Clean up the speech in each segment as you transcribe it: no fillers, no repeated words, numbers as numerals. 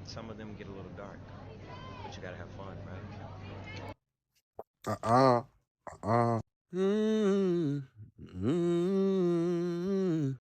some of them get a little dark, but you gotta have fun, right? Uh-uh. Uh-uh. Mm, mm.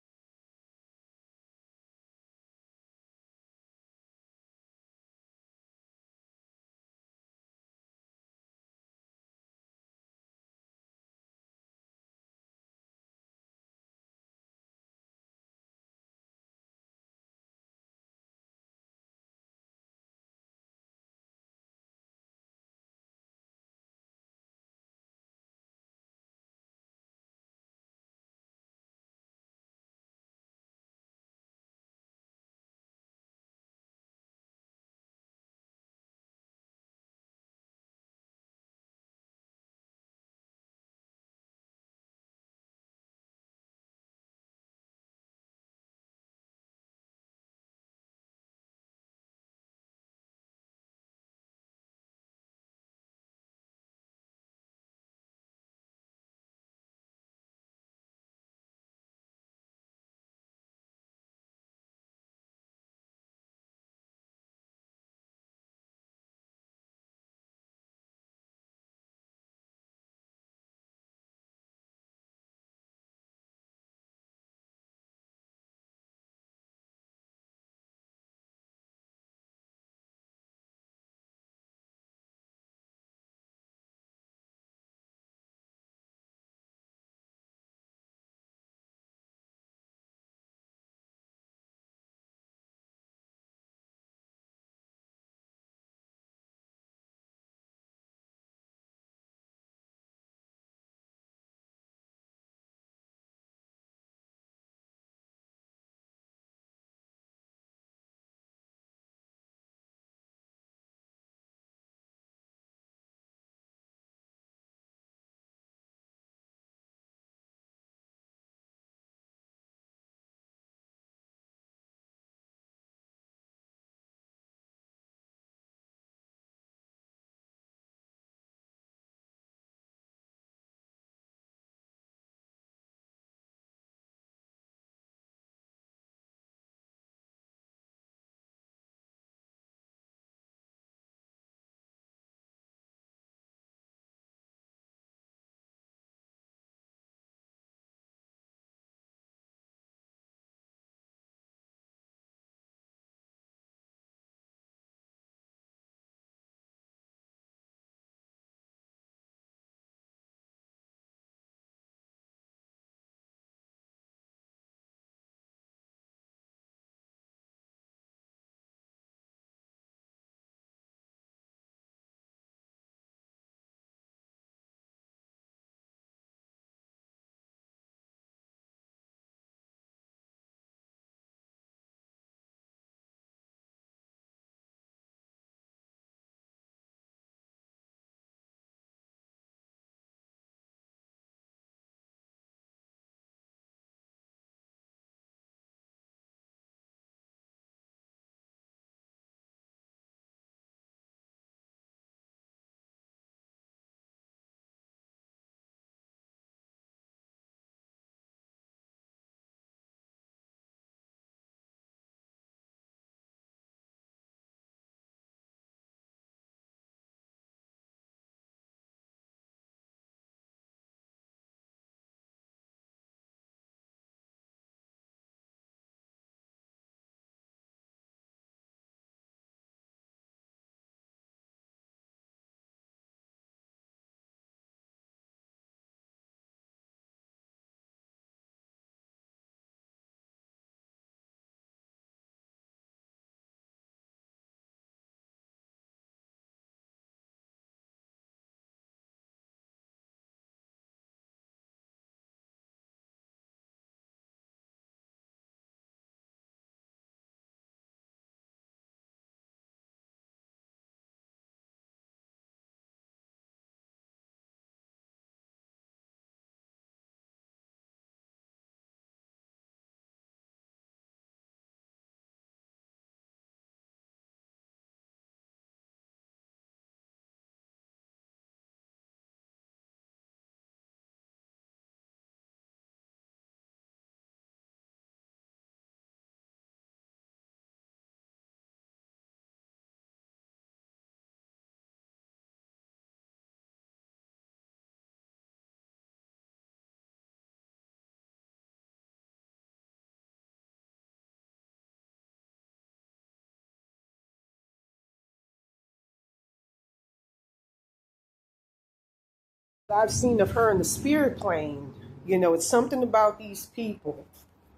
I've seen of her in the spirit plane, it's something about these people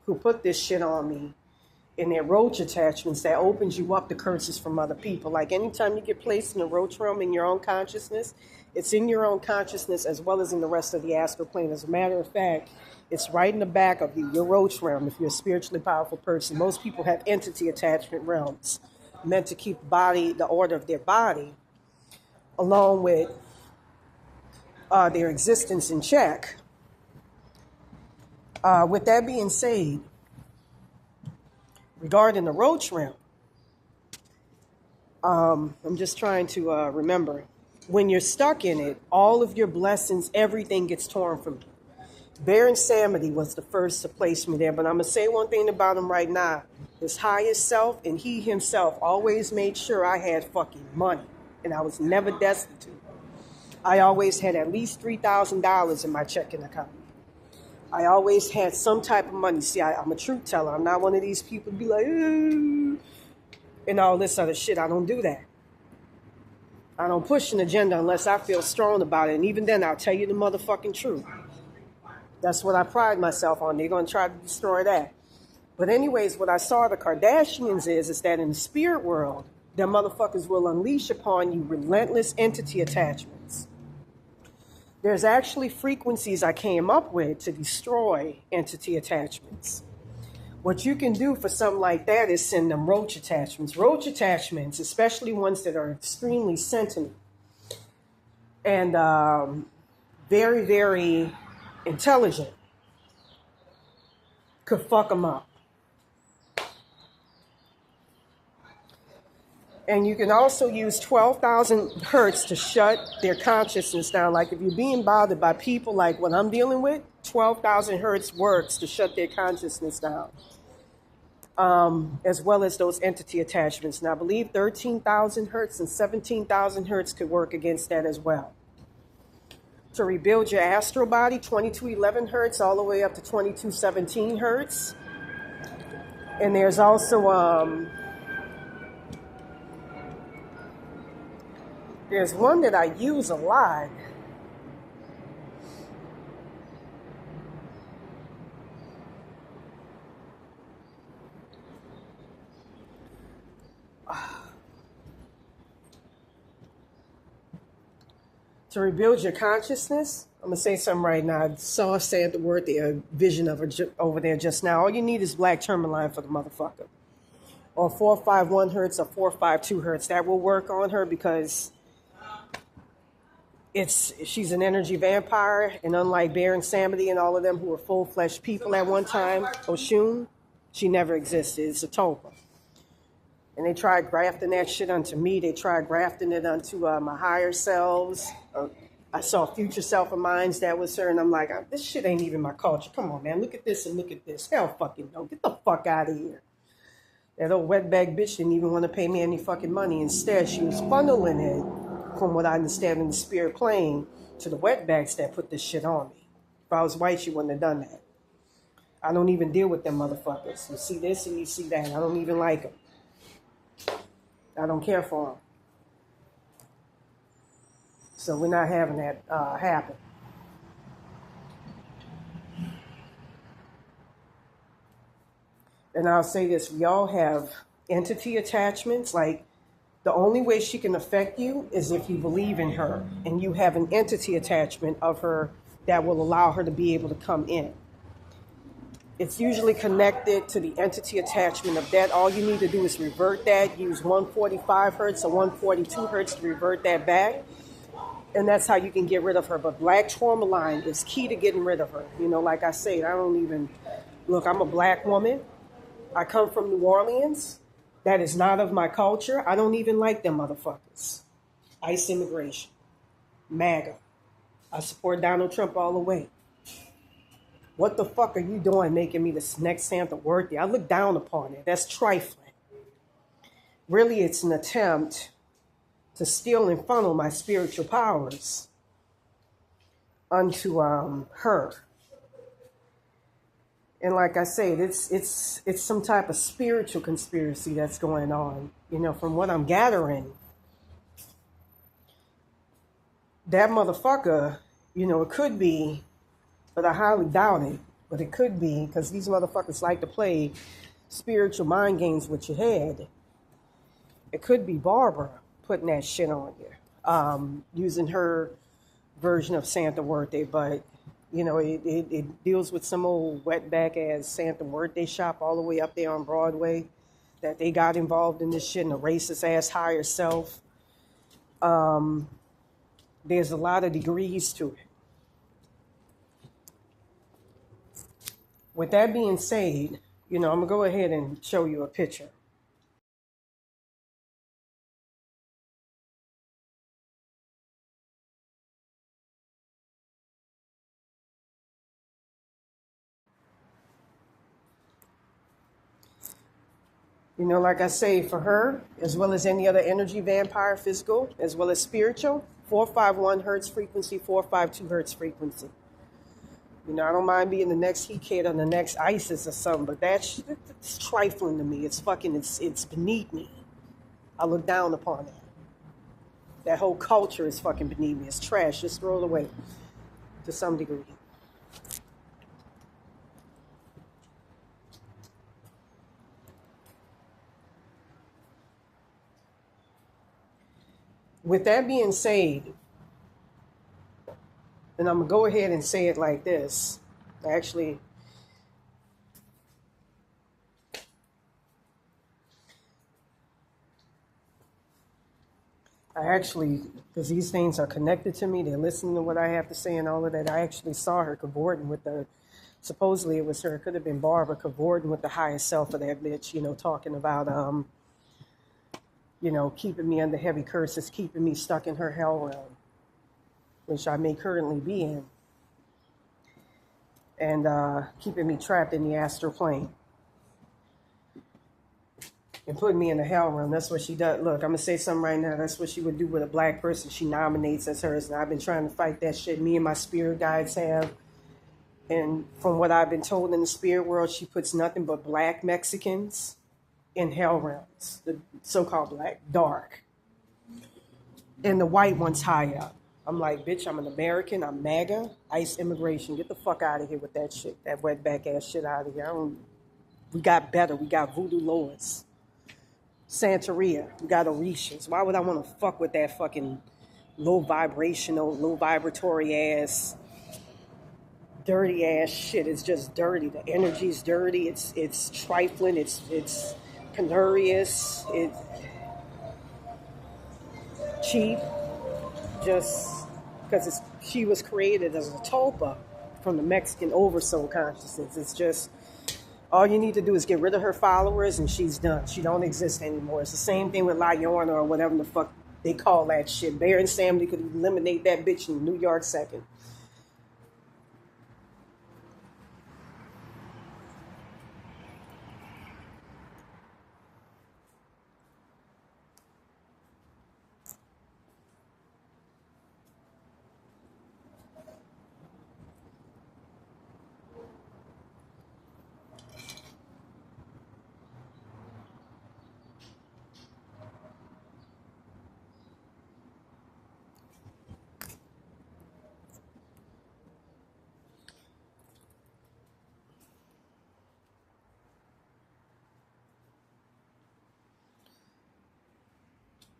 who put this shit on me in their roach attachments that opens you up to curses from other people. Like anytime you get placed in the roach realm in your own consciousness, it's in your own consciousness as well as in the rest of the astral plane. As a matter of fact, it's right in the back of you, your roach realm, if you're a spiritually powerful person. Most people have entity attachment realms meant to keep the order of their body, along with their existence in check. With that being said, regarding the roach realm, I'm just trying to remember. When you're stuck in it, all of your blessings, everything gets torn from you. Baron Samedi was the first to place me there, but I'm going to say one thing about him right now. His highest self and he himself always made sure I had fucking money, and I was never destitute. I always had at least $3,000 in my checking account. I always had some type of money. See, I'm a truth teller. I'm not one of these people who be like, and all this other shit. I don't do that. I don't push an agenda unless I feel strong about it. And even then, I'll tell you the motherfucking truth. That's what I pride myself on. They're going to try to destroy that. But anyways, what I saw the Kardashians is that in the spirit world, them motherfuckers will unleash upon you relentless entity attachments. There's actually frequencies I came up with to destroy entity attachments. What you can do for something like that is send them roach attachments. Roach attachments, especially ones that are extremely sentient and very, very intelligent, could fuck them up. And you can also use 12,000 hertz to shut their consciousness down. Like if you're being bothered by people like what I'm dealing with, 12,000 hertz works to shut their consciousness down. As well as those entity attachments. And I believe 13,000 hertz and 17,000 hertz could work against that as well. To rebuild your astral body, 2211 hertz all the way up to 2217 hertz. And there's also there's one that I use a lot. To rebuild your consciousness, I'm going to say something right now. I saw her say the word, the vision of her over there just now. All you need is black tourmaline for the motherfucker. Or 451 hertz or 452 hertz. That will work on her because she's an energy vampire. And unlike Baron Samedi and all of them who were full-fledged people at one time, Oshun, she never existed. It's a tupla. And they tried grafting that shit onto me. They tried grafting it onto my higher selves. I saw a future self of mine that was her. And I'm like, this shit ain't even my culture. Come on, man. Look at this and look at this. Hell fucking no. Get the fuck out of here. That old wetbag bitch didn't even want to pay me any fucking money. Instead, she was funneling it, from what I understand in the spirit plane, to the wetbags that put this shit on me. If I was white, she wouldn't have done that. I don't even deal with them motherfuckers. You see this and you see that. I don't even like them. I don't care for them. So we're not having that happen. And I'll say this, we all have entity attachments. Like the only way she can affect you is if you believe in her and you have an entity attachment of her that will allow her to be able to come in. It's usually connected to the entity attachment of that. All you need to do is revert that. Use 145 hertz or 142 hertz to revert that back. And that's how you can get rid of her. But black tourmaline is key to getting rid of her. Like I said, look, I'm a black woman. I come from New Orleans. That is not of my culture. I don't even like them motherfuckers. ICE immigration. MAGA. I support Donald Trump all the way. What the fuck are you doing making me the next Santa worthy? I look down upon it. That's trifling. Really, it's an attempt to steal and funnel my spiritual powers unto her. And like I said, it's some type of spiritual conspiracy that's going on. From what I'm gathering, that motherfucker it could be, but I highly doubt it. But it could be because these motherfuckers like to play spiritual mind games with your head. It could be Barbara putting that shit on you, using her version of Santa Muerte, but it deals with some old wetback ass Santa Muerte shop all the way up there on Broadway that they got involved in this shit, and a racist ass higher self. There's a lot of degrees to it. With that being said, I'm gonna go ahead and show you a picture. Like I say, for her, as well as any other energy vampire, physical, as well as spiritual, 451 hertz frequency, 452 hertz frequency. I don't mind being the next He Kid or the next ISIS or something, but that's trifling to me. It's beneath me. I look down upon that. That whole culture is fucking beneath me. It's trash. Just throw it away to some degree. With that being said, and I'm going to go ahead and say it like this. Actually, because these things are connected to me, they're listening to what I have to say and all of that. I actually saw her cavorting with supposedly it was her, it could have been Barbara, cavorting with the higher self of that bitch, talking about, keeping me under heavy curses, keeping me stuck in her hell realm, which I may currently be in, and keeping me trapped in the astral plane. And putting me in the hell realm. That's what she does. Look, I'm going to say something right now. That's what she would do with a black person she nominates as hers. And I've been trying to fight that shit. Me and my spirit guides have. And from what I've been told in the spirit world, she puts nothing but black Mexicans in hell realms. The so-called black, dark. And the white ones high up. I'm like, bitch, I'm an American. I'm MAGA. ICE immigration. Get the fuck out of here with that shit. That wetback ass shit out of here. We got better. We got voodoo lords. Santeria, we got Orishas. Why would I want to fuck with that fucking low vibrational, low vibratory ass, dirty ass shit? It's just dirty. The energy's dirty. It's trifling. It's penurious. It's cheap. Just because she was created as a tulpa from the Mexican oversoul consciousness. It's just. All you need to do is get rid of her followers and she's done. She don't exist anymore. It's the same thing with La Yorna or whatever the fuck they call that shit. Bear and Sammy could eliminate that bitch in New York second.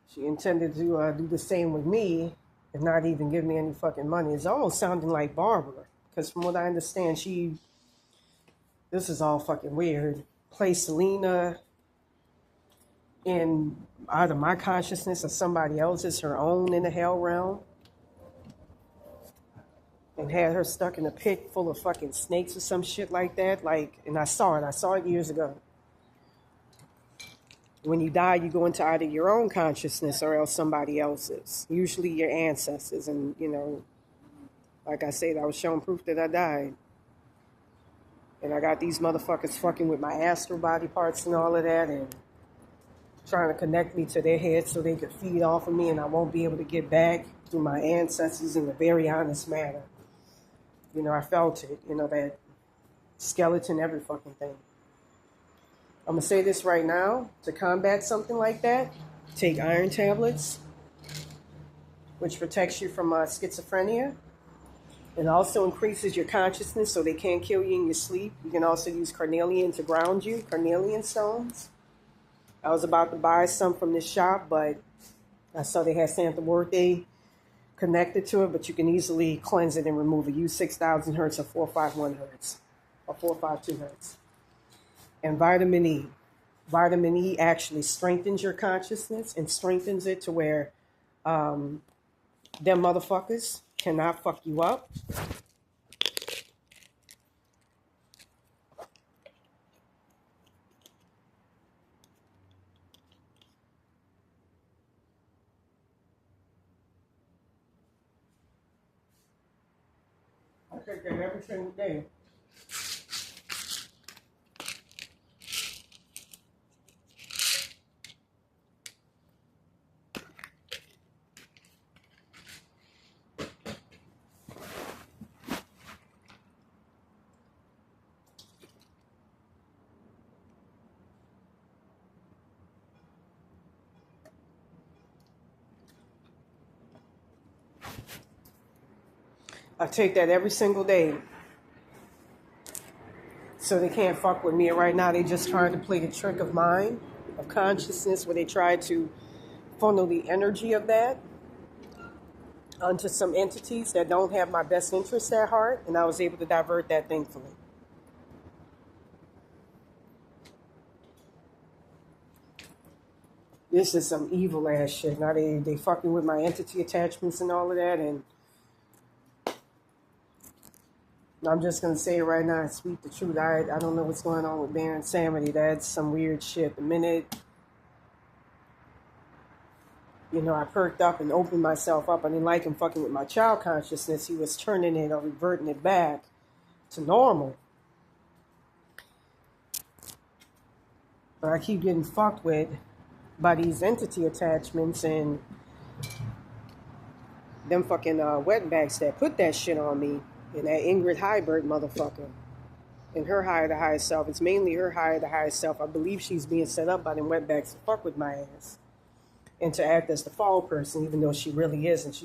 She intended to do the same with me and not even give me any fucking money. It's almost sounding like Barbara. Because from what I understand, this is all fucking weird. Placed Selena in either my consciousness or somebody else's, her own, in the hell realm. And had her stuck in a pit full of fucking snakes or some shit like that. And I saw it years ago. When you die, you go into either your own consciousness or else somebody else's. Usually your ancestors. And, like I said, I was showing proof that I died. And I got these motherfuckers fucking with my astral body parts and all of that and trying to connect me to their head so they could feed off of me and I won't be able to get back through my ancestors in a very honest manner. I felt it, that skeleton, every fucking thing. I'm going to say this right now. To combat something like that, take iron tablets, which protects you from schizophrenia. It also increases your consciousness so they can't kill you in your sleep. You can also use carnelian to ground you, carnelian stones. I was about to buy some from this shop, but I saw they had Santa Muerte connected to it, but you can easily cleanse it and remove it. Use 6,000 hertz or 451 hertz or 452 hertz. And vitamin E. Vitamin E actually strengthens your consciousness and strengthens it to where them motherfuckers cannot fuck you up. I take that every single day. I take that every single day. So they can't fuck with me. And right now they just trying to play the trick of mind, of consciousness, where they try to funnel the energy of that onto some entities that don't have my best interest at heart. And I was able to divert that, thankfully. This is some evil ass shit. Now they fucking with my entity attachments and all of that, and I'm just gonna say it right now and speak the truth. I don't know what's going on with Baron Samity. That's some weird shit. The minute I perked up and opened myself up, I didn't like him fucking with my child consciousness. He was turning it or reverting it back to normal. But I keep getting fucked with by these entity attachments and them fucking wetbacks that put that shit on me. And that Ingrid Hybert motherfucker. And her higher to higher self. It's mainly her higher to higher self. I believe she's being set up by them wetbacks to fuck with my ass. And to act as the fall person, even though she really isn't.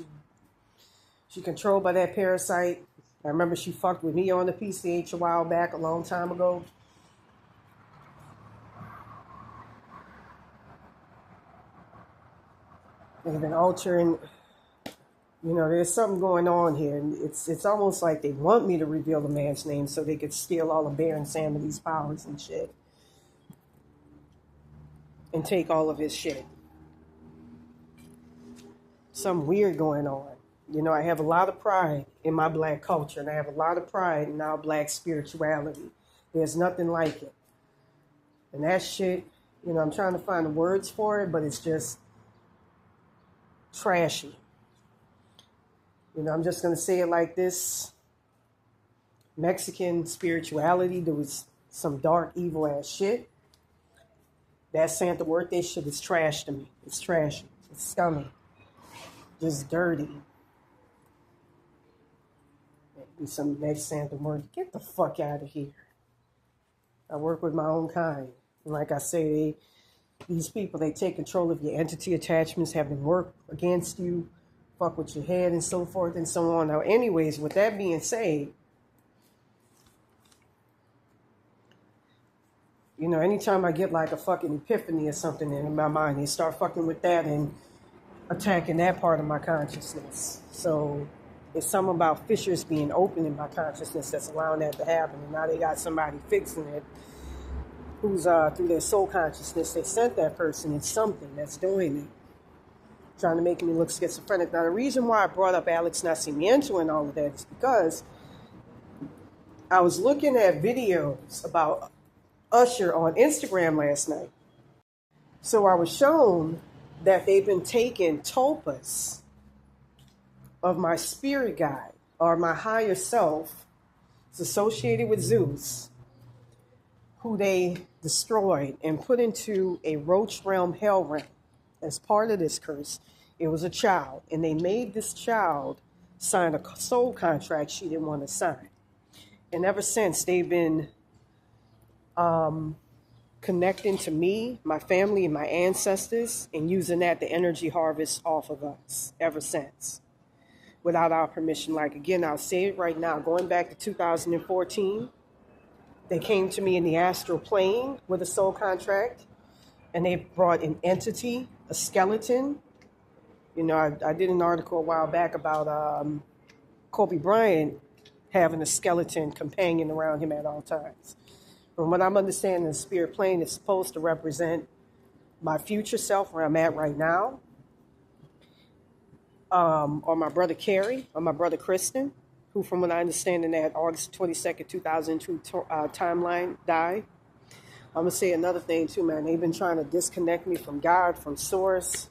She controlled by that parasite. I remember she fucked with me on the PCH a while back, a long time ago. They've been altering. There's something going on here. And it's almost like they want me to reveal the man's name so they could steal all of Baron Samity's powers and shit. And take all of his shit. Something weird going on. I have a lot of pride in my black culture. And I have a lot of pride in our black spirituality. There's nothing like it. And that shit, I'm trying to find the words for it, but it's just trashy. I'm just going to say it like this. Mexican spirituality, there was some dark, evil ass shit. That Santa Muerte shit is trash to me. It's trashy. It's scummy. Just dirty. Maybe some next Santa Muerte. Get the fuck out of here. I work with my own kind. And like I say, these people, they take control of your entity attachments, have them work against you, fuck with your head and so forth and so on. Now, anyways, with that being said, anytime I get like a fucking epiphany or something in my mind, they start fucking with that and attacking that part of my consciousness. So it's something about fissures being open in my consciousness that's allowing that to happen. And now they got somebody fixing it who's through their soul consciousness, they sent that person. It's something that's doing it. Trying to make me look schizophrenic. Now, the reason why I brought up Alex Nascimento and all of that is because I was looking at videos about Usher on Instagram last night. So I was shown that they've been taking tulpas of my spirit guide or my higher self. It's associated with Zeus, who they destroyed and put into a roach realm, hell realm. As part of this curse, it was a child, and they made this child sign a soul contract she didn't want to sign. And ever since, they've been connecting to me, my family, and my ancestors, and using that to energy harvest off of us ever since. without our permission. Like, again, I'll say it right now. Going back to 2014, they came to me in the astral plane with a soul contract, and they brought an entity, a skeleton. You know, I did an article a while back about Kobe Bryant having a skeleton companion around him at all times. From what I'm understanding, the spirit plane is supposed to represent my future self, where I'm at right now, or my brother Kerry, or my brother Kristen, who, from what I understand, in that August 22nd, 2002 timeline died. I'm going to say another thing, too, man. They've been trying to disconnect me from God, from Source,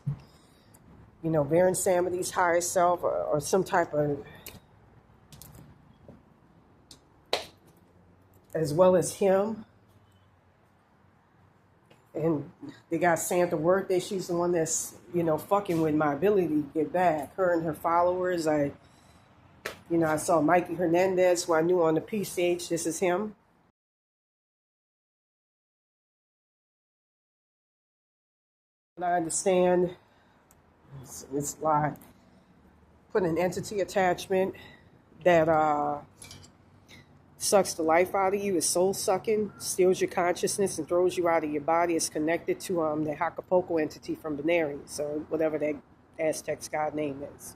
you know, Baron Samity's higher self, or some type of, as well as him. And they got Santa Workday. She's the one that's, you know, fucking with my ability to get back. Her and her followers. I saw Mikey Hernandez, who I knew on the P stage. This is him. And I understand it's like put an entity attachment that sucks the life out of you. Is soul sucking, steals your consciousness and throws you out of your body. It's connected to the Acapulco entity from Benares, so whatever that Aztec's god name is.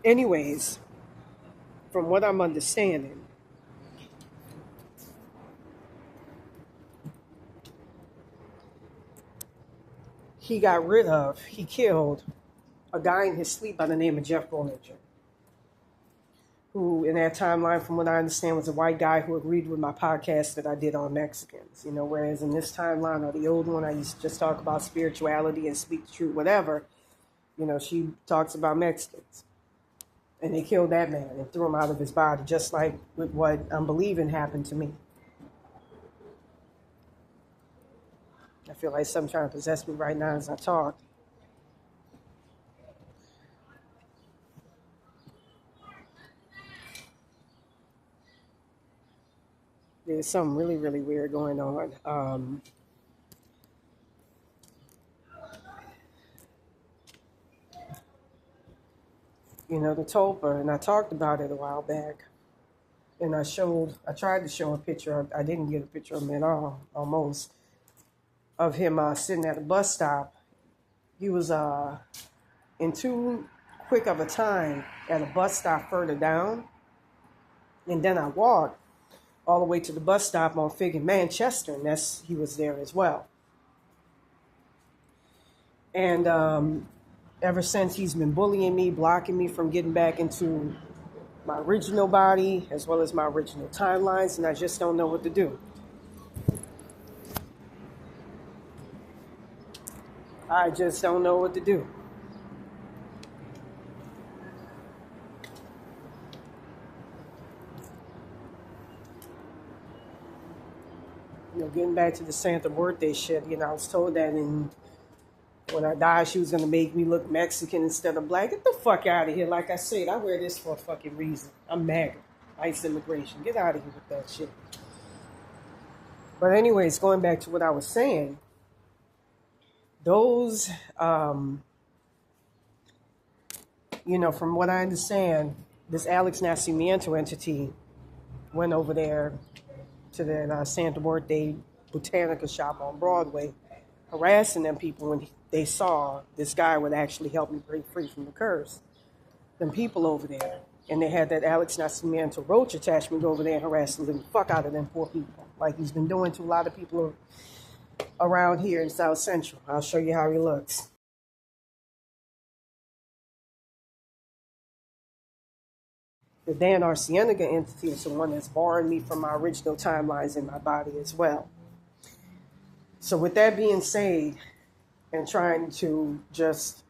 Anyways, from what I'm understanding, he killed a guy in his sleep by the name of Jeff Bollinger, who in that timeline, from what I understand, was a white guy who agreed with my podcast that I did on Mexicans, you know, whereas in this timeline, or the old one, I used to just talk about spirituality and speak the truth, whatever. You know, she talks about Mexicans. And they killed that man and threw him out of his body, just like with what I'm believing happened to me. I feel like something trying to possess me right now as I talk. There's something really, really weird going on. You know, the tulpa, and I talked about it a while back. And I tried to show a picture. I didn't get a picture of him at all, almost, of him sitting at a bus stop. He was in too quick of a time at a bus stop further down. And then I walked all the way to the bus stop on Fig in Manchester, and he was there as well. And ever since, he's been bullying me, blocking me from getting back into my original body, as well as my original timelines, and I just don't know what to do. I just don't know what to do. You know, getting back to the Santa birthday shit, you know, I was told that when I die, she was going to make me look Mexican instead of black. Get the fuck out of here. Like I said, I wear this for a fucking reason. I'm MAGA. ICE immigration. Get out of here with that shit. But anyways, going back to what I was saying, those, you know, from what I understand, this Alex Nacimiento entity went over there to the Santa Birthday Botanica shop on Broadway, harassing them people when they saw this guy would actually help me break free from the curse. Them people over there. And they had that Alex Nacimiento roach attachment over there and harass the living fuck out of them poor people. Like he's been doing to a lot of people around here in South Central. I'll show you how he looks. The Dan Arcienega entity is the one that's barring me from my original timelines in my body as well. So with that being said, and trying to just,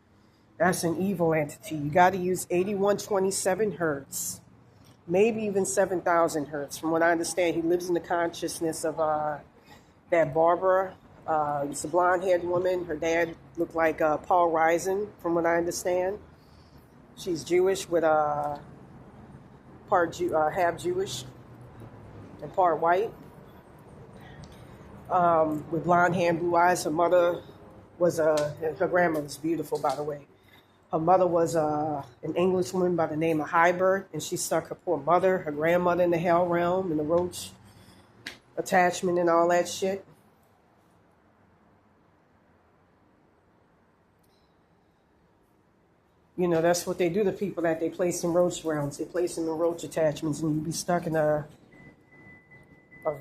that's an evil entity. You got to use 8127 hertz, maybe even 7,000 hertz. From what I understand, he lives in the consciousness of that Barbara It's a blonde-haired woman. Her dad looked like Paul Rising, from what I understand. She's Jewish with half Jewish and part white, with blonde hair and blue eyes. Her mother was her grandmother's beautiful, by the way. Her mother was an English woman by the name of Hybert, and she stuck her poor mother, her grandmother, in the hell realm, in the roach attachment and all that shit. You know, that's what they do to people that they place in roach realms. They place them in roach attachments, and you be stuck in a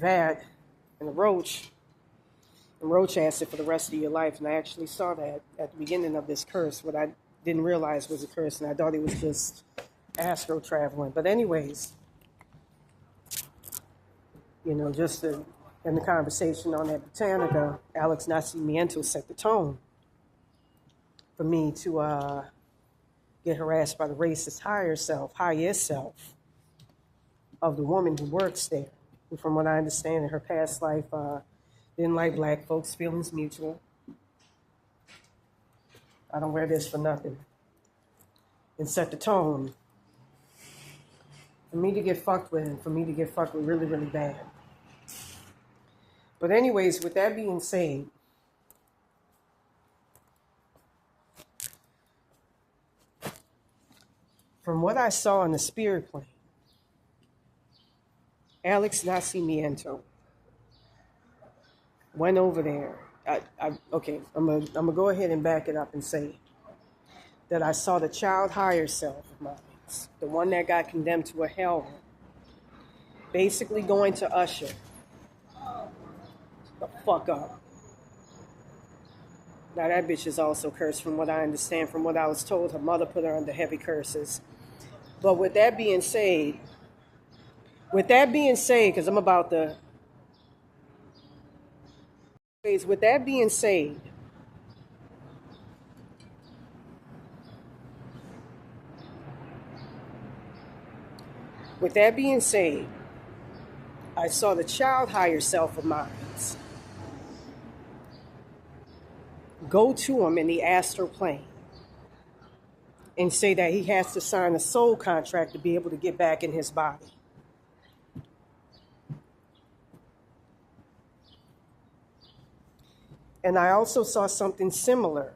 vat in a roach and roach acid for the rest of your life. And I actually saw that at the beginning of this curse, what I didn't realize was a curse, and I thought it was just astral traveling. But anyways, you know, just in the conversation on that Britannica, Alex Nascimento set the tone for me to get harassed by the racist highest self of the woman who works there. And from what I understand, in her past life, didn't like black folks, feelings mutual. I don't wear this for nothing. And set the tone for me to get fucked with, and for me to get fucked with really, really bad. But anyways, with that being said, from what I saw in the spirit plane, Alex Nascimento went over there. Okay, I'm gonna go ahead and back it up and say that I saw the child higher self of mine, the one that got condemned to a hell, basically going to Usher the fuck up. Now that bitch is also cursed, from what I understand, from what I was told. Her mother put her under heavy curses. But with that being said, because I'm about to, with that being said, I saw the child higher self of mine go to him in the astral plane and say that he has to sign a soul contract to be able to get back in his body. And I also saw something similar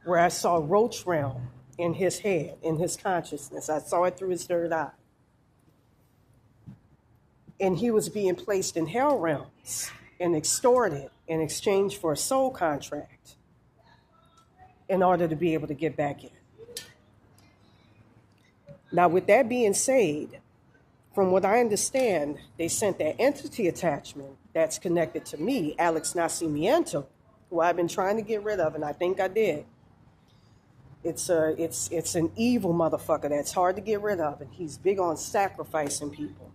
where I saw roach realm in his head, in his consciousness. I saw it through his third eye. And he was being placed in hell realms and extorted in exchange for a soul contract in order to be able to get back in. Now, with that being said, from what I understand, they sent that entity attachment that's connected to me, Alex Nascimento, who I've been trying to get rid of, and I think I did. It's an evil motherfucker that's hard to get rid of, and he's big on sacrificing people.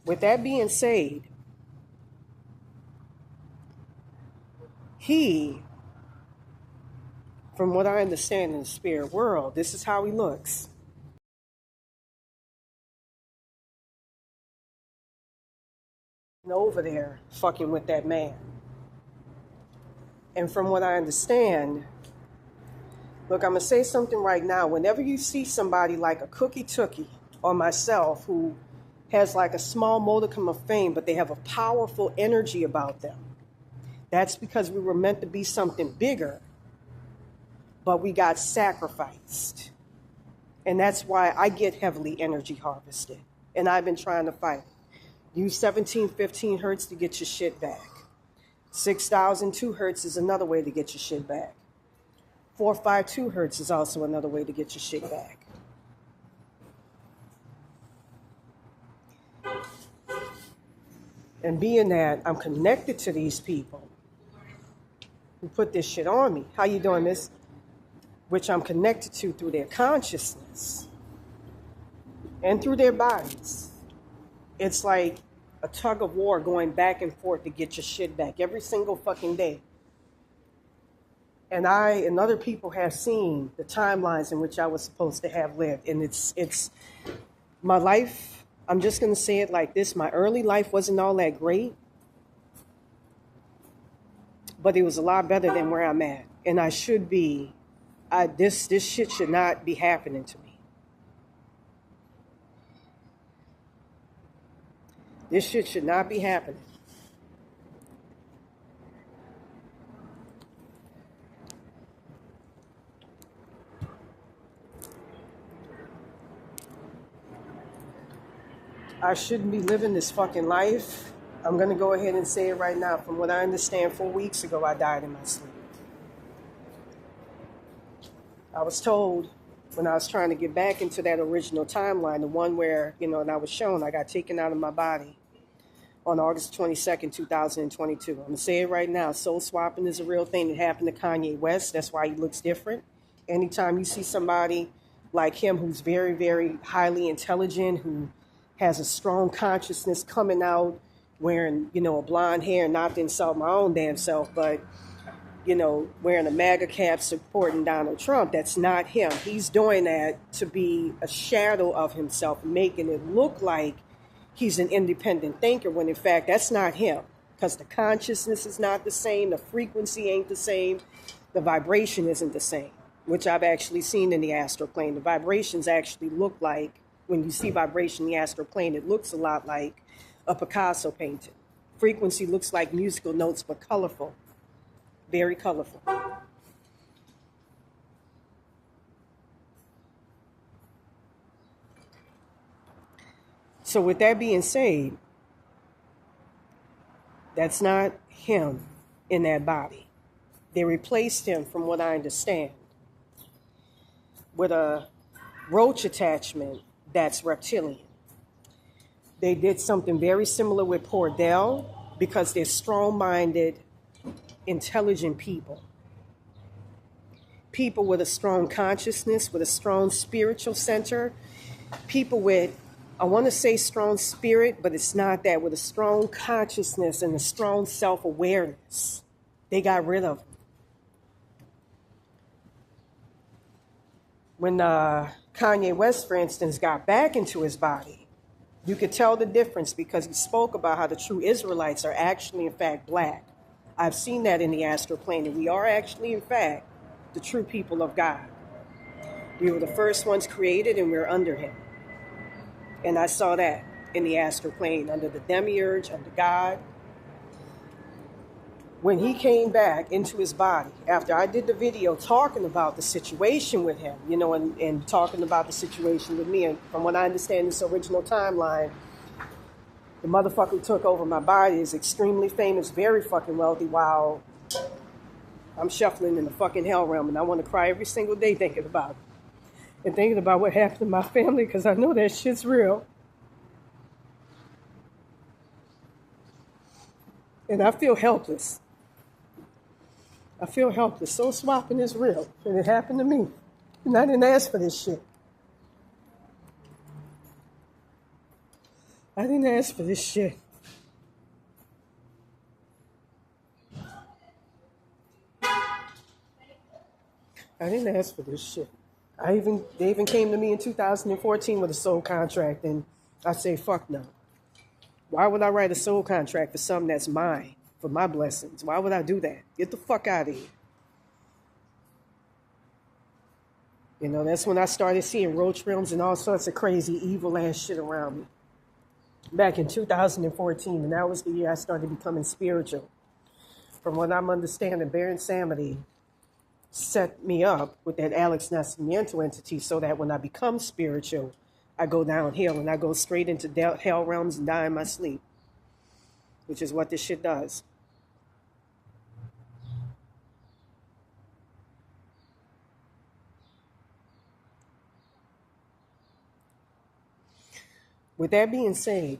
With that being said, he, from what I understand in the spirit world, this is how he looks. Over there fucking with that man. And from what I understand, look, I'm going to say something right now. Whenever you see somebody like a Cookie Tookie or myself who has like a small modicum of fame, but they have a powerful energy about them, that's because we were meant to be something bigger, but we got sacrificed. And that's why I get heavily energy harvested. And I've been trying to fight. Use 1715 hertz to get your shit back. 6002 hertz is another way to get your shit back. 452 hertz is also another way to get your shit back. And being that I'm connected to these people who put this shit on me, how you doing, miss? Which I'm connected to through their consciousness and through their bodies. It's like a tug of war going back and forth to get your shit back every single fucking day. And I and other people have seen the timelines in which I was supposed to have lived. And it's my life I'm just going to say it like this. My early life wasn't all that great, but it was a lot better than where I'm at. And I should be, this shit should not be happening to me. This shit should not be happening. I shouldn't be living this fucking life. I'm going to go ahead and say it right now. From what I understand, 4 weeks ago, I died in my sleep. I was told when I was trying to get back into that original timeline, the one where, and I was shown I got taken out of my body on August 22nd, 2022. I'm going to say it right now. Soul swapping is a real thing. It happened to Kanye West. That's why he looks different. Anytime you see somebody like him who's very, very highly intelligent, who has a strong consciousness coming out wearing, a blonde hair, not to insult my own damn self, but, wearing a MAGA cap supporting Donald Trump, that's not him. He's doing that to be a shadow of himself, making it look like he's an independent thinker, when in fact, that's not him. Because the consciousness is not the same, the frequency ain't the same, the vibration isn't the same, which I've actually seen in the astral plane. The vibrations actually look like, when you see vibration in the astral plane, it looks a lot like a Picasso painting. Frequency looks like musical notes, but colorful. Very colorful. So with that being said, that's not him in that body. They replaced him, from what I understand, with a roach attachment that's reptilian. They did something very similar with Cordell, because they're strong-minded, intelligent people. People with a strong consciousness, with a strong spiritual center. People with, I want to say strong spirit, but it's not that, with a strong consciousness and a strong self-awareness. They got rid of them. When Kanye West, for instance, got back into his body, you could tell the difference, because he spoke about how the true Israelites are actually, in fact, black. I've seen that in the astral plane, and we are actually, in fact, the true people of God. We were the first ones created, and we're under him. And I saw that in the astral plane, under the demiurge, under God. When he came back into his body, after I did the video talking about the situation with him, and talking about the situation with me, and from what I understand, this original timeline, the motherfucker who took over my body is extremely famous, very fucking wealthy, while I'm shuffling in the fucking hell realm, and I want to cry every single day thinking about it. And thinking about what happened to my family, because I know that shit's real. And I feel helpless. I feel helpless. Soul swapping is real, and it happened to me. And I didn't ask for this shit. I didn't ask for this shit. I didn't ask for this shit. They even came to me in 2014 with a soul contract, and I say, fuck no. Why would I write a soul contract for something that's mine, for my blessings? Why would I do that? Get the fuck out of here. That's when I started seeing roach realms and all sorts of crazy, evil-ass shit around me. Back in 2014, and that was the year I started becoming spiritual. From what I'm understanding, Baron Samedi set me up with that Alex Nascimento entity, so that when I become spiritual, I go downhill and I go straight into hell realms and die in my sleep, which is what this shit does. With that being said,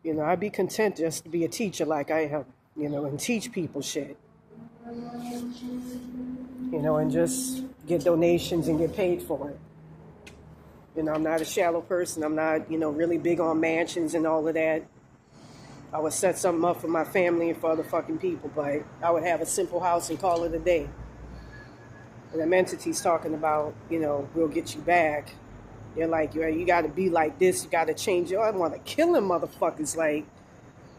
I'd be content just to be a teacher like I am, and teach people shit. And just get donations and get paid for it. I'm not a shallow person. I'm not, really big on mansions and all of that. I would set something up for my family and for other fucking people, but I would have a simple house and call it a day. And them entities talking about, we'll get you back. They're like, you got to be like this. You got to change. I want to kill them motherfuckers. Like,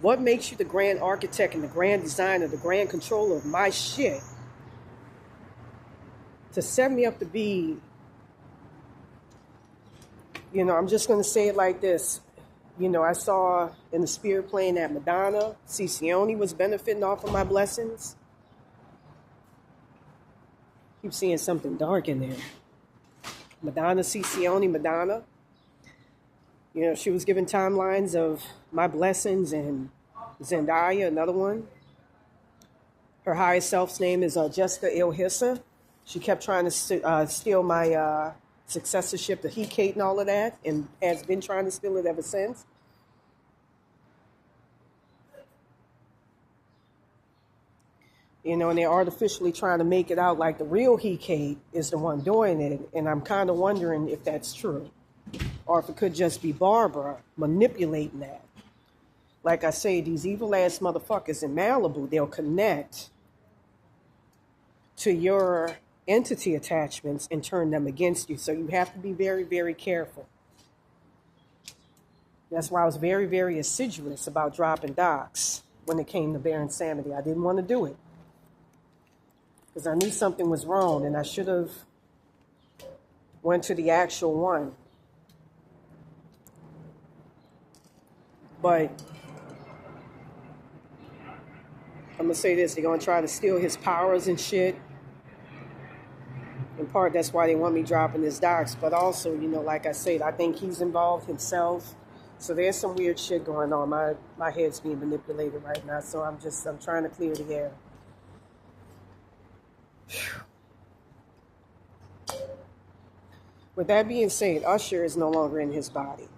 what makes you the grand architect and the grand designer, the grand controller of my shit? To set me up to be, I'm just going to say it like this. I saw in the spirit plane that Madonna, Cicione was benefiting off of my blessings. Keep seeing something dark in there. Madonna, Cicione, Madonna. She was given timelines of my blessings, and Zendaya, another one. Her highest self's name is Jessica Ilhissa. She kept trying to steal my successorship to He-Kate and all of that, and has been trying to steal it ever since. And they're artificially trying to make it out like the real He-Kate is the one doing it. And I'm kind of wondering if that's true, or if it could just be Barbara manipulating that. Like I say, these evil ass motherfuckers in Malibu, they'll connect to your entity attachments and turn them against you. So you have to be very, very careful. That's why I was very, very assiduous about dropping docs when it came to Bear Insanity. I didn't want to do it because I knew something was wrong, and I should have went to the actual one. But I'm going to say this. They're going to try to steal his powers and shit. In part, that's why they want me dropping his docs. But also, like I said, I think he's involved himself. So there's some weird shit going on. My head's being manipulated right now. So I'm trying to clear the air. With that being said, Usher is no longer in his body.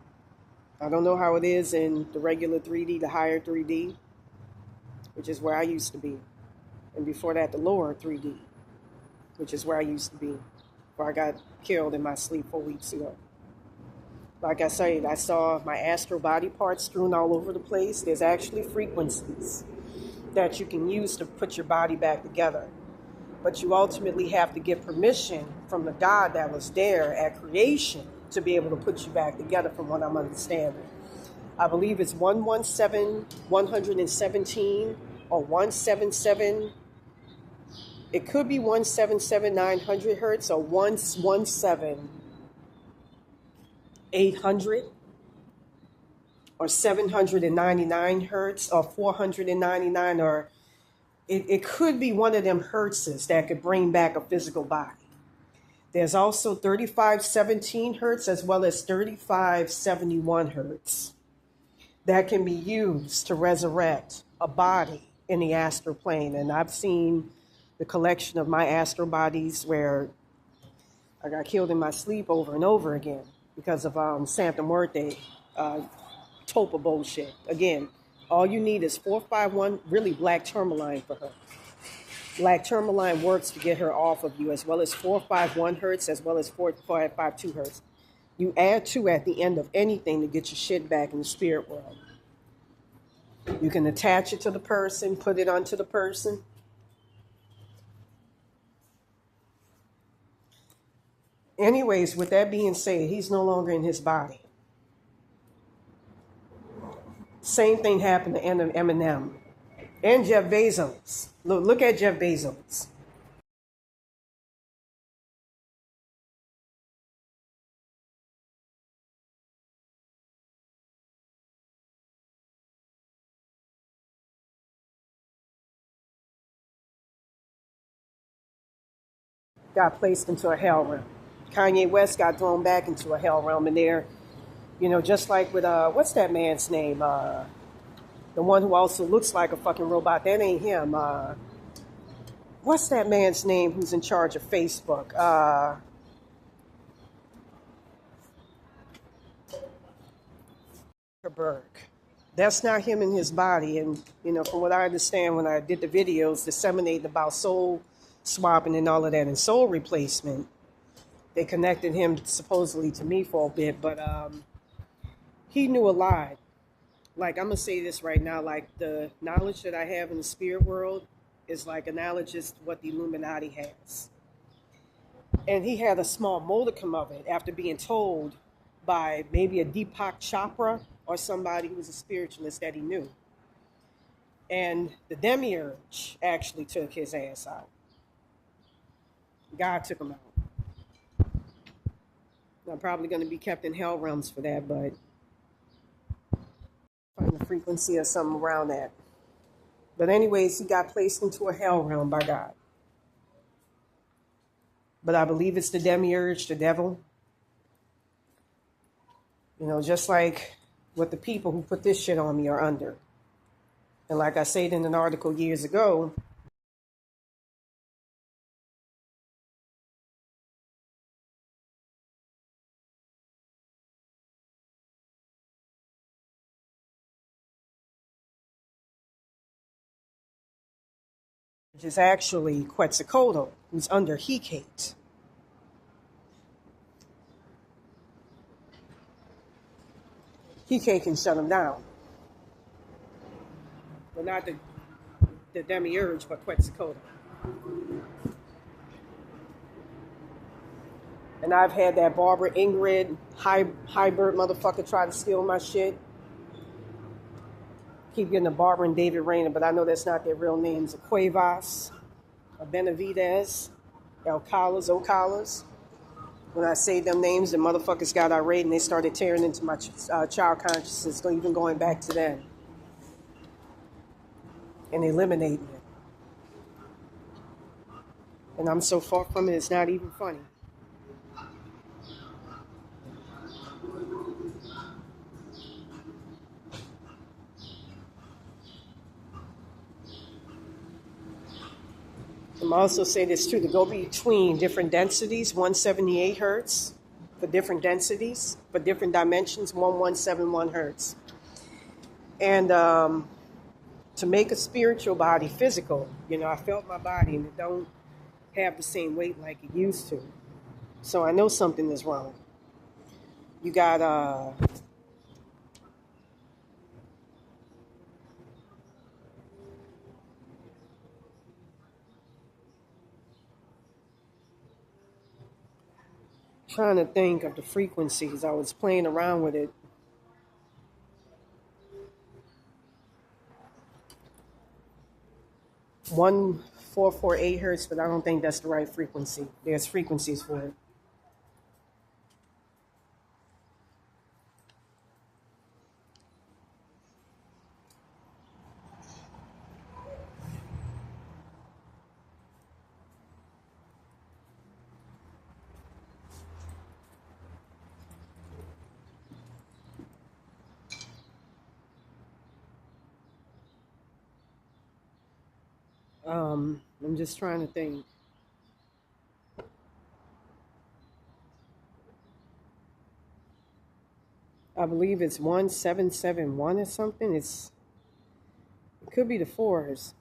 I don't know how it is in the regular 3D, the higher 3D, which is where I used to be. And before that, the lower 3D, which is where I used to be, where I got killed in my sleep 4 weeks ago. Like I said, I saw my astral body parts strewn all over the place. There's actually frequencies that you can use to put your body back together. But you ultimately have to get permission from the God that was there at creation to be able to put you back together, from what I'm understanding. I believe it's 117 or 177. It could be 177,900 hertz or 117,800 or 799 hertz or 499, or it could be one of them hertzes that could bring back a physical body. There's also 3517 hertz as well as 3571 hertz that can be used to resurrect a body in the astral plane. And I've seen the collection of my astral bodies where I got killed in my sleep over and over again because of Santa Muerte tupla bullshit. Again, all you need is 451, really black tourmaline for her. Black tourmaline works to get her off of you, as well as 451 hertz, as well as 4552 hertz. You add 2 at the end of anything to get your shit back in the spirit world. You can attach it to the person, put it onto the person. Anyways, with that being said, he's no longer in his body. Same thing happened to Eminem and Jeff Bezos. Look at Jeff Bezos. Got placed into a hell realm. Kanye West got thrown back into a hell realm in there. Just like with, what's that man's name? The one who also looks like a fucking robot. That ain't him. What's that man's name who's in charge of Facebook? Zuckerberg. That's not him in his body. And, from what I understand, when I did the videos disseminating about soul swapping and all of that and soul replacement, they connected him supposedly to me for a bit. But he knew a lot. Like, I'm going to say this right now, like the knowledge that I have in the spirit world is like analogous to what the Illuminati has. And he had a small modicum of it after being told by maybe a Deepak Chopra or somebody who was a spiritualist that he knew. And the demiurge actually took his ass out. God took him out. I'm probably going to be kept in hell realms for that, but find the frequency or something around that. But anyways, he got placed into a hell realm by God. But I believe it's the demiurge, the devil. You know, just like what the people who put this shit on me are under. And like I said in an article years ago, which is actually Quetzalcoatl, who's under Hecate. Hecate can shut him down. But not the demiurge, but Quetzalcoatl. And I've had that Barbara Ingrid hybrid motherfucker try to steal my shit. Keep getting the Barbara and David Rayner, but I know that's not their real names. A Cuevas, a Benavidez, El Calas, Ocalas. When I say them names, the motherfuckers got irate and they started tearing into my child consciousness, even going back to them. And eliminating it. And I'm so far from it, it's not even funny. I'm also say this too, to go between different densities, 178 hertz for different densities, for different dimensions, 1171 hertz. And to make a spiritual body physical, you know, I felt my body and it don't have the same weight like it used to. So I know something is wrong. You got trying to think of the frequencies. I was playing around with it. One 448 hertz, but I don't think that's the right frequency. There's frequencies for it. I'm just trying to think. I believe it's 1771 or something. It could be the fours.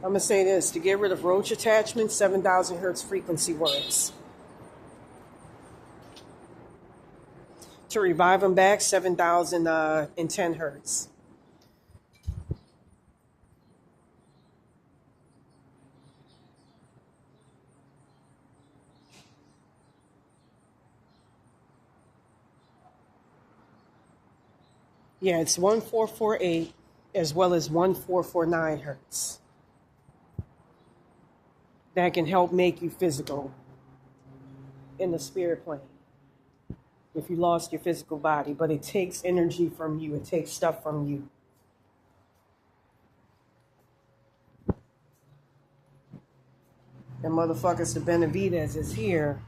I'm going to say this. To get rid of roach attachments, 7,000 hertz frequency works. To revive them back, 7,010 hertz. Yeah, it's 1448 as well as 1449 hertz. That can help make you physical in the spirit plane. If you lost your physical body, but it takes energy from you. It takes stuff from you. And motherfuckers, the Benavidez is here.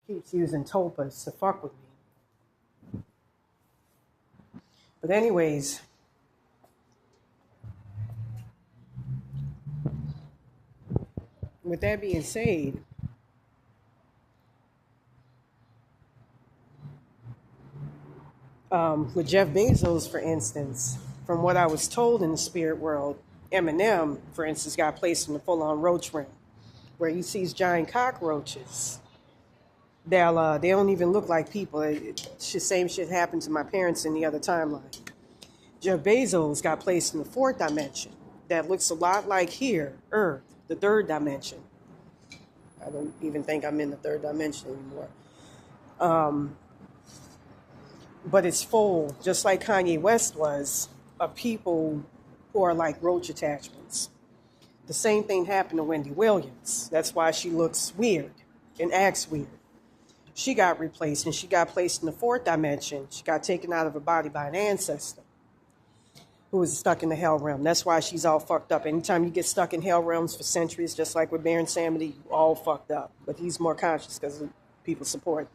Keeps using tulpas to fuck with me. But anyways, with that being said, With Jeff Bezos, for instance, from what I was told in the spirit world, Eminem, for instance, got placed in the full-on roach realm, where he sees giant cockroaches. They don't even look like people. Same shit happened to my parents in the other timeline. Jeff Bezos got placed in the fourth dimension that looks a lot like here, Earth, the third dimension. I don't even think I'm in the third dimension anymore. But it's full, just like Kanye West was, of people who are like roach attachments. The same thing happened to Wendy Williams. That's why she looks weird and acts weird. She got replaced, and she got placed in the fourth dimension. She got taken out of her body by an ancestor who was stuck in the hell realm. That's why she's all fucked up. Anytime you get stuck in hell realms for centuries, just like with Baron Samedi, you all fucked up. But he's more conscious because of people's support.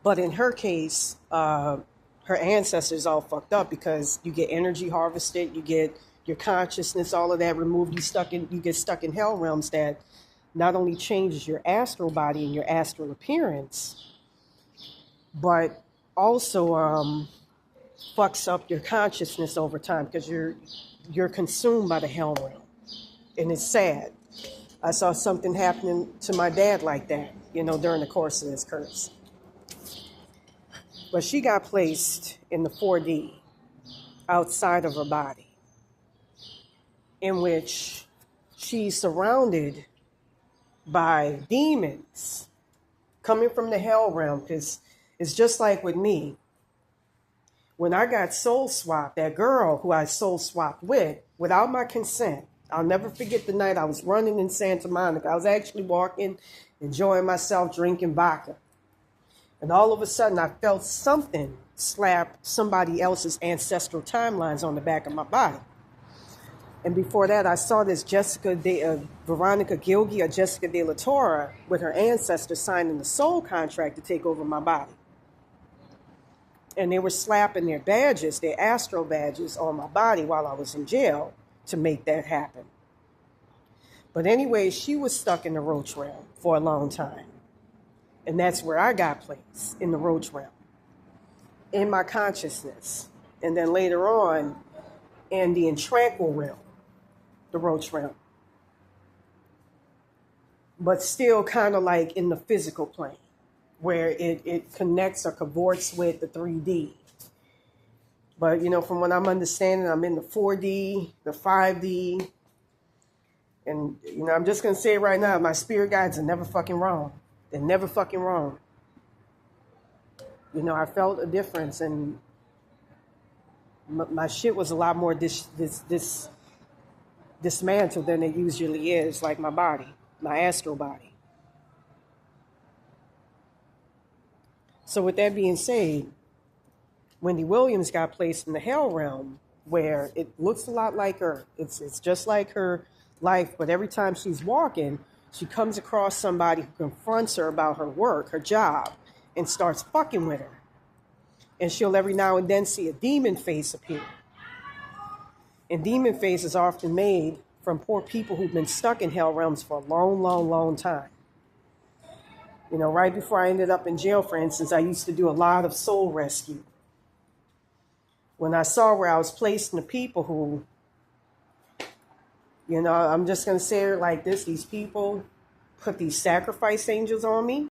But in her case, her ancestors all fucked up because you get energy harvested, you get your consciousness, all of that removed. You get stuck in hell realms that not only changes your astral body and your astral appearance, but also fucks up your consciousness over time because you're consumed by the hell realm. And it's sad. I saw something happening to my dad like that, during the course of this curse. But she got placed in the 4D outside of her body, in which she's surrounded by demons coming from the hell realm. Because it's just like with me. When I got soul swapped, that girl who I soul swapped with, without my consent, I'll never forget the night I was running in Santa Monica. I was actually walking, enjoying myself, drinking vodka. And all of a sudden, I felt something slap somebody else's ancestral timelines on the back of my body. And before that, I saw this Veronica Gilgi or Jessica De La Torre with her ancestors signing the soul contract to take over my body. And they were slapping their badges, their astral badges, on my body while I was in jail to make that happen. But anyway, she was stuck in the roach realm for a long time. And that's where I got placed, in the roach realm, in my consciousness. And then later on, in the intranquil realm, the roach realm. But still kind of like in the physical plane, where it connects or cavorts with the 3D. But, from what I'm understanding, I'm in the 4D, the 5D. And, I'm just going to say it right now, my spirit guides are never fucking wrong. They're never fucking wrong. I felt a difference, and my shit was a lot more dismantled than it usually is, like my body, my astral body. So with that being said, Wendy Williams got placed in the hell realm, where it looks a lot like her. It's just like her life, but every time she's walking, she comes across somebody who confronts her about her work, her job, and starts fucking with her. And she'll every now and then see a demon face appear. And demon faces are often made from poor people who've been stuck in hell realms for a long, long, long time. Right before I ended up in jail, for instance, I used to do a lot of soul rescue. When I saw where I was placing the people who, I'm just going to say it like this, these people put these sacrifice angels on me.